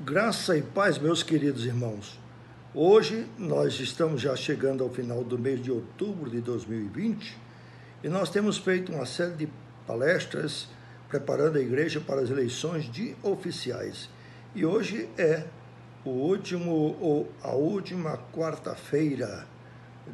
Graça e paz, meus queridos irmãos. Hoje nós estamos já chegando ao final do mês de outubro de 2020 e nós temos feito uma série de palestras preparando a igreja para as eleições de oficiais. E hoje é a última quarta-feira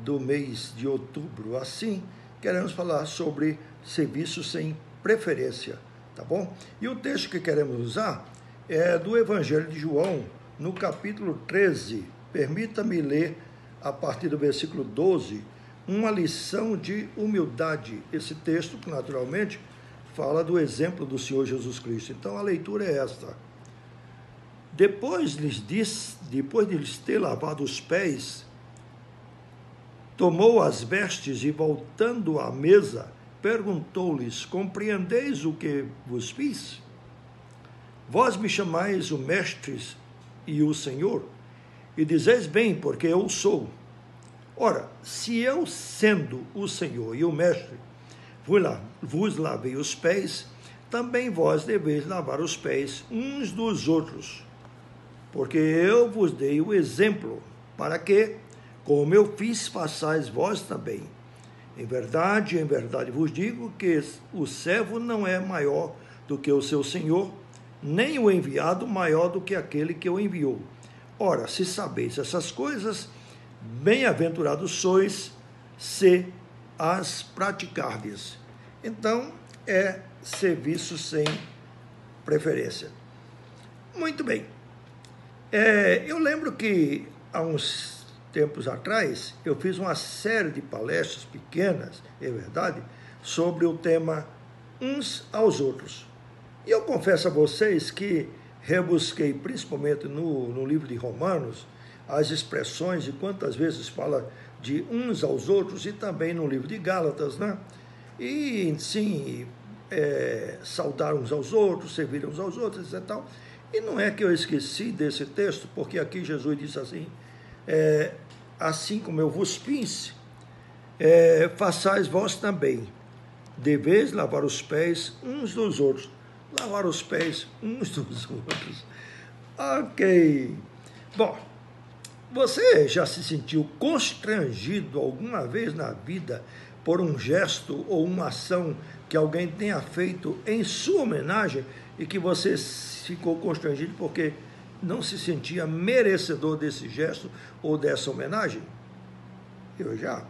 do mês de outubro. Assim, queremos falar sobre serviço sem preferência, tá bom? E o texto que queremos usar é do Evangelho de João, no capítulo 13. Permita-me ler, a partir do versículo 12, uma lição de humildade. Esse texto, que naturalmente, fala do exemplo do Senhor Jesus Cristo. Então, a leitura é esta. Depois de lhes ter lavado os pés, tomou as vestes e, voltando à mesa, perguntou-lhes: compreendeis o que vos fiz? Vós me chamais o Mestre e o Senhor, e dizeis bem, porque eu sou. Ora, se eu, sendo o Senhor e o Mestre, vos lavei os pés, também vós deveis lavar os pés uns dos outros. Porque eu vos dei o exemplo, para que, como eu fiz, façais vós também. Em verdade vos digo que o servo não é maior do que o seu Senhor, nem o enviado maior do que aquele que o enviou. Ora, se sabeis essas coisas, bem-aventurados sois, se as praticardes. Então, é serviço sem preferência. Muito bem. Eu lembro que, há uns tempos atrás, eu fiz uma série de palestras pequenas, é verdade, sobre o tema uns aos outros. E eu confesso a vocês que rebusquei, principalmente no livro de Romanos, as expressões e quantas vezes fala de uns aos outros, e também no livro de Gálatas, né? E, sim, saudar uns aos outros, servir uns aos outros, e tal. E não é que eu esqueci desse texto, porque aqui Jesus diz assim, assim como eu vos fiz, façais vós também. Deveis lavar os pés uns dos outros. Lavar os pés uns dos outros. Ok. Bom, você já se sentiu constrangido alguma vez na vida por um gesto ou uma ação que alguém tenha feito em sua homenagem e que você ficou constrangido porque não se sentia merecedor desse gesto ou dessa homenagem? Eu já.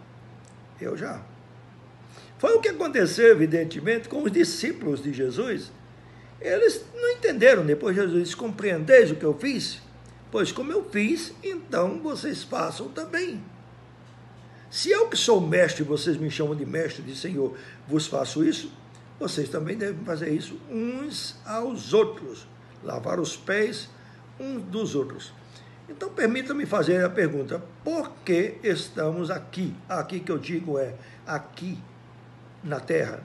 Foi o que aconteceu, evidentemente, com os discípulos de Jesus. Eles não entenderam. Depois Jesus disse: compreendeis o que eu fiz? Pois como eu fiz, então vocês façam também. Se eu que sou mestre, vocês me chamam de mestre, de Senhor, vos faço isso, vocês também devem fazer isso uns aos outros. Lavar os pés uns dos outros. Então, permita-me fazer a pergunta: por que estamos aqui? Aqui que eu digo aqui na Terra,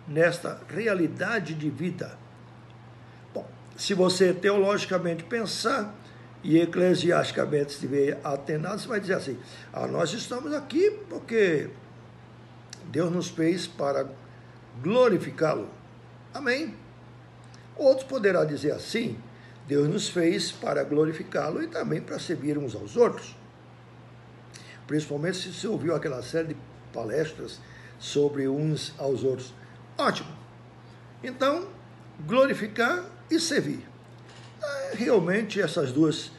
nesta realidade de vida. Bom, se você teologicamente pensar e eclesiasticamente estiver atenado, você vai dizer assim: nós estamos aqui porque Deus nos fez para glorificá-lo. Amém? Outros poderão dizer assim: Deus nos fez para glorificá-lo e também para servir uns aos outros. Principalmente se você ouviu aquela série de palestras sobre uns aos outros. Ótimo. Então, glorificar e servir. Realmente essas duas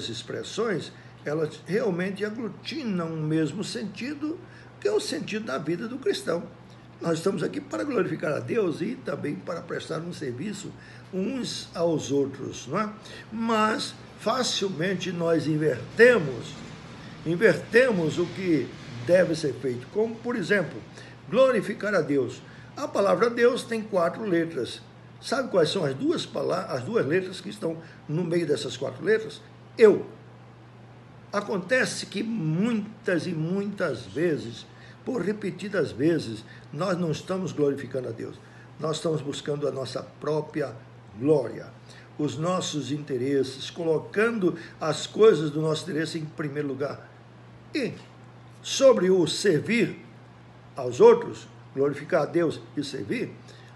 expressões, elas realmente aglutinam o mesmo sentido, que é o sentido da vida do cristão. Nós estamos aqui para glorificar a Deus e também para prestar um serviço uns aos outros, não é? Mas facilmente nós invertemos o que deve ser feito, como, por exemplo, glorificar a Deus. A palavra Deus tem 4 letras. Sabe quais são as duas letras que estão no meio dessas 4 letras? Eu. Acontece que muitas e muitas vezes, por repetidas vezes, nós não estamos glorificando a Deus. Nós estamos buscando a nossa própria glória, os nossos interesses, colocando as coisas do nosso interesse em primeiro lugar. E sobre o servir aos outros, glorificar a Deus e servir,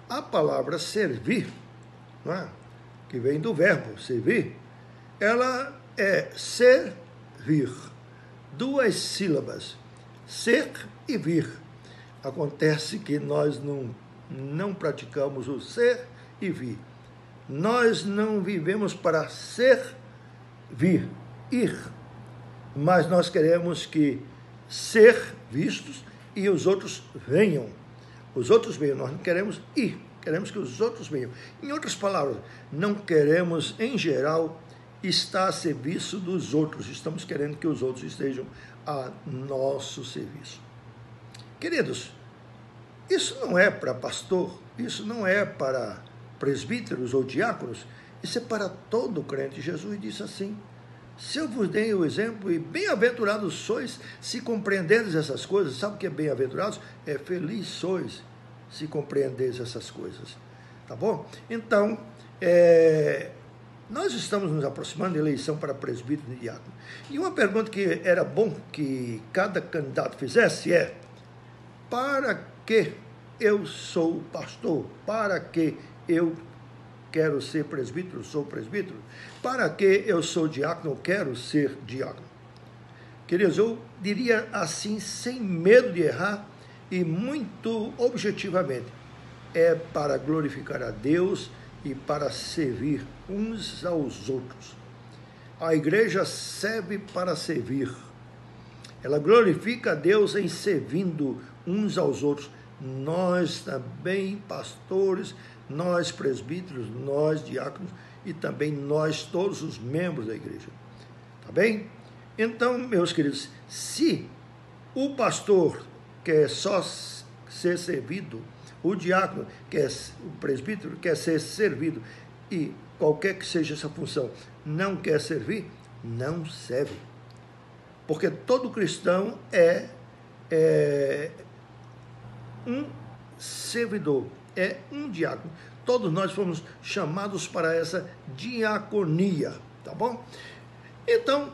a palavra servir, não é? que vem do verbo servir, ela é servir. 2 sílabas, ser e vir. Acontece que nós não praticamos o ser e vir. Nós não vivemos para servir, ir, mas nós queremos que ser vistos e os outros venham. Os outros venham, nós não queremos ir, queremos que os outros venham. Em outras palavras, não queremos, em geral, estar a serviço dos outros, estamos querendo que os outros estejam a nosso serviço. Queridos, isso não é para pastor, isso não é para presbíteros ou diáconos, isso é para todo crente. Jesus disse assim: se eu vos dei o exemplo, e bem-aventurados sois se compreenderes essas coisas. Sabe o que é bem-aventurados? É feliz sois se compreenderes essas coisas. Tá bom? Então, nós estamos nos aproximando da eleição para presbítero e diácono. E uma pergunta que era bom que cada candidato fizesse é: para que eu sou pastor? Para que eu quero ser presbítero? Sou presbítero? Para que eu sou diácono? Quero ser diácono? Queridos, eu diria assim, sem medo de errar e muito objetivamente, é para glorificar a Deus e para servir uns aos outros. A igreja serve para servir. Ela glorifica a Deus em servindo uns aos outros. Nós também, pastores, nós presbíteros, nós diáconos e também nós, todos os membros da igreja. Tá bem? Então, meus queridos, se o pastor quer só ser servido, o diácono, o presbítero quer ser servido, e qualquer que seja essa função, não quer servir, não serve. Porque todo cristão é um servidor, é um diácono. Todos nós fomos chamados para essa diaconia, tá bom? Então,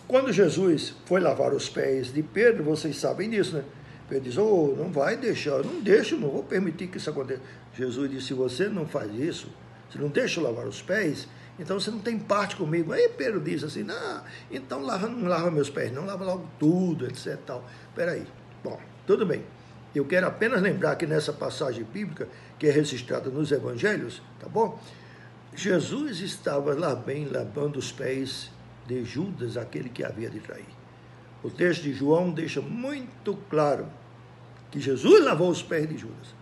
quando Jesus foi lavar os pés de Pedro, vocês sabem disso, né? Pedro diz: não vai deixar, não vou permitir que isso aconteça. Jesus disse: se você não faz isso, se não deixa eu lavar os pés, então você não tem parte comigo. Aí Pedro diz assim: então não lava meus pés, não lava logo tudo, etc. Peraí, bom, tudo bem. Eu quero apenas lembrar que nessa passagem bíblica, que é registrada nos evangelhos, tá bom? Jesus estava lá bem lavando os pés de Judas, aquele que havia de trair. O texto de João deixa muito claro que Jesus lavou os pés de Judas.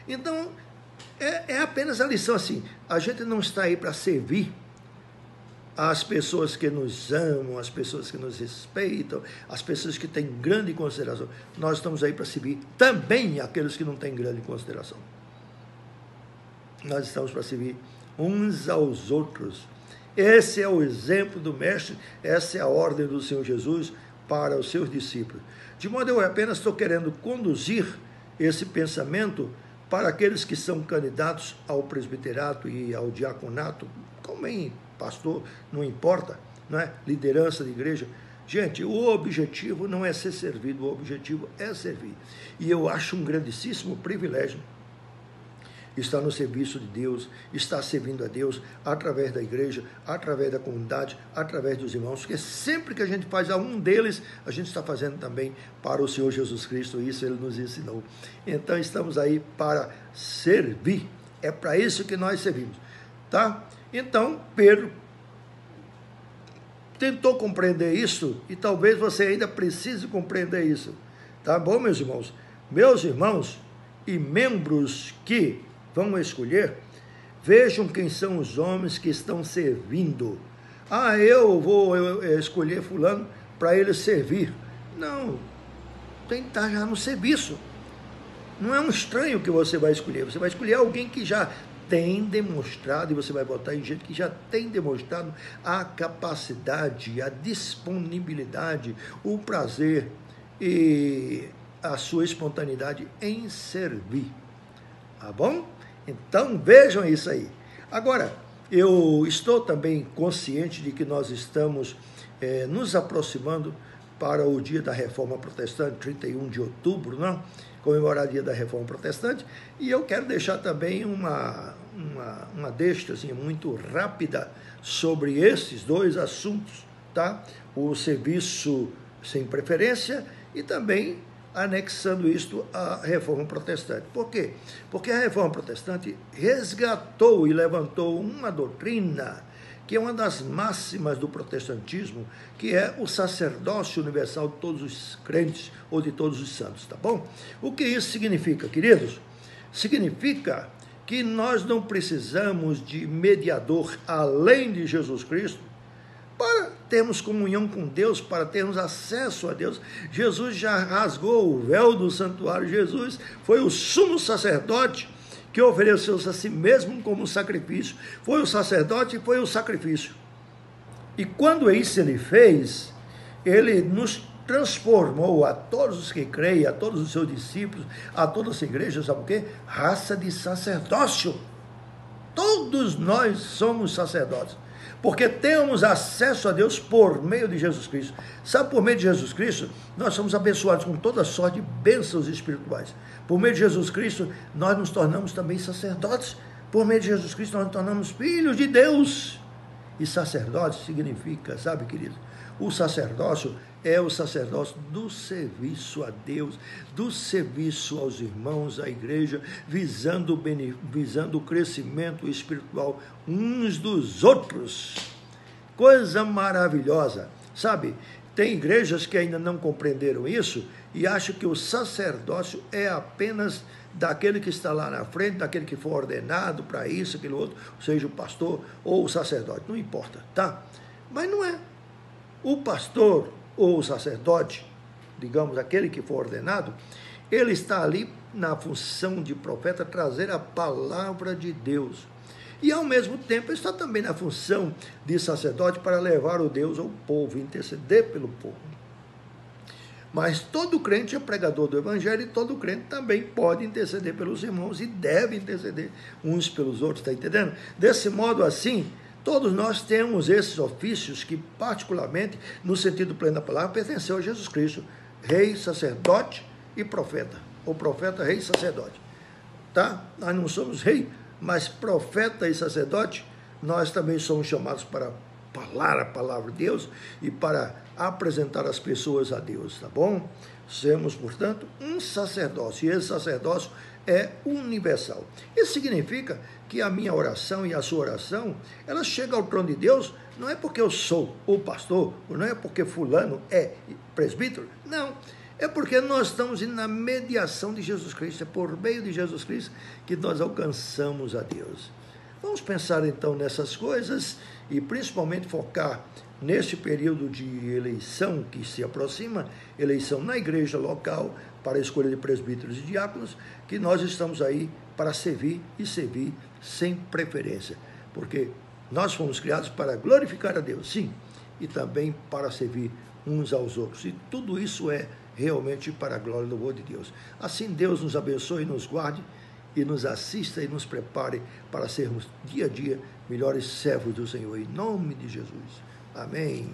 Então, é apenas a lição assim: a gente não está aí para servir as pessoas que nos amam, as pessoas que nos respeitam, as pessoas que têm grande consideração. Nós estamos aí para servir também aqueles que não têm grande consideração. Nós estamos para servir uns aos outros. Esse é o exemplo do Mestre, essa é a ordem do Senhor Jesus para os seus discípulos. De modo eu apenas estou querendo conduzir esse pensamento para aqueles que são candidatos ao presbiterato e ao diaconato, como em pastor, não importa, não é? Liderança de igreja. Gente, o objetivo não é ser servido, o objetivo é servir. E eu acho um grandíssimo privilégio estar no serviço de Deus, estar servindo a Deus através da igreja, através da comunidade, através dos irmãos, porque sempre que a gente faz a um deles, a gente está fazendo também para o Senhor Jesus Cristo, isso Ele nos ensinou. Então estamos aí para servir, é para isso que nós servimos, tá? Então Pedro tentou compreender isso, e talvez você ainda precise compreender isso, tá bom, meus irmãos? Meus irmãos e membros que vão escolher, vejam quem são os homens que estão servindo. Eu vou escolher fulano para ele servir. Não, tem que estar já no serviço. Não é um estranho que você vai escolher, você vai escolher alguém que já tem demonstrado, e você vai botar em gente que já tem demonstrado a capacidade, a disponibilidade, o prazer e a sua espontaneidade em servir. Tá bom? Então, vejam isso aí. Agora, eu estou também consciente de que nós estamos nos aproximando para o dia da Reforma Protestante, 31 de outubro, não? Comemorar o dia da Reforma Protestante, e eu quero deixar também uma deixa assim, muito rápida sobre esses dois assuntos, tá? O serviço sem preferência e também anexando isto à Reforma Protestante. Por quê? Porque a Reforma Protestante resgatou e levantou uma doutrina que é uma das máximas do protestantismo, que é o sacerdócio universal de todos os crentes ou de todos os santos, tá bom? O que isso significa, queridos? Significa que nós não precisamos de mediador além de Jesus Cristo para termos comunhão com Deus, para termos acesso a Deus. Jesus já rasgou o véu do santuário. Jesus foi o sumo sacerdote que ofereceu-se a si mesmo como sacrifício. Foi o sacerdote e foi o sacrifício. E quando isso ele fez, ele nos transformou a todos os que creem, a todos os seus discípulos, a toda essa igreja, sabe o quê? Raça de sacerdócio. Todos nós somos sacerdotes, porque temos acesso a Deus por meio de Jesus Cristo. Sabe, por meio de Jesus Cristo, nós somos abençoados com toda sorte de bênçãos espirituais. Por meio de Jesus Cristo, nós nos tornamos também sacerdotes. Por meio de Jesus Cristo, nós nos tornamos filhos de Deus. E sacerdote significa, sabe, querido, o sacerdócio é o sacerdócio do serviço a Deus, do serviço aos irmãos, à igreja, visando o crescimento espiritual uns dos outros. Coisa maravilhosa, sabe? Tem igrejas que ainda não compreenderam isso e acham que o sacerdócio é apenas daquele que está lá na frente, daquele que for ordenado para isso, aquilo outro, seja o pastor ou o sacerdote, não importa, tá? Mas não é. O pastor ou o sacerdote, digamos, aquele que for ordenado, ele está ali na função de profeta, trazer a palavra de Deus. E, ao mesmo tempo, está também na função de sacerdote para levar o Deus ao povo, interceder pelo povo. Mas todo crente é pregador do evangelho e todo crente também pode interceder pelos irmãos e deve interceder uns pelos outros, está entendendo? Desse modo, assim, todos nós temos esses ofícios que, particularmente, no sentido pleno da palavra, pertenceu a Jesus Cristo, rei, sacerdote e profeta. Ou profeta, rei e sacerdote. Tá? Nós não somos rei, mas profeta e sacerdote, nós também somos chamados para falar a palavra de Deus e para apresentar as pessoas a Deus, tá bom? Somos, portanto, um sacerdócio, e esse sacerdócio é universal. Isso significa que a minha oração e a sua oração, ela chega ao trono de Deus, não é porque eu sou o pastor, não é porque fulano é presbítero, não. É porque nós estamos indo na mediação de Jesus Cristo, é por meio de Jesus Cristo que nós alcançamos a Deus. Vamos pensar então nessas coisas e principalmente focar neste período de eleição que se aproxima, eleição na igreja local para a escolha de presbíteros e diáconos, que nós estamos aí para servir e servir sem preferência, porque nós fomos criados para glorificar a Deus, sim, e também para servir uns aos outros, e tudo isso é realmente para a glória e louvor de Deus. Assim Deus nos abençoe e nos guarde, e nos assista e nos prepare para sermos dia a dia melhores servos do Senhor, em nome de Jesus. Amém.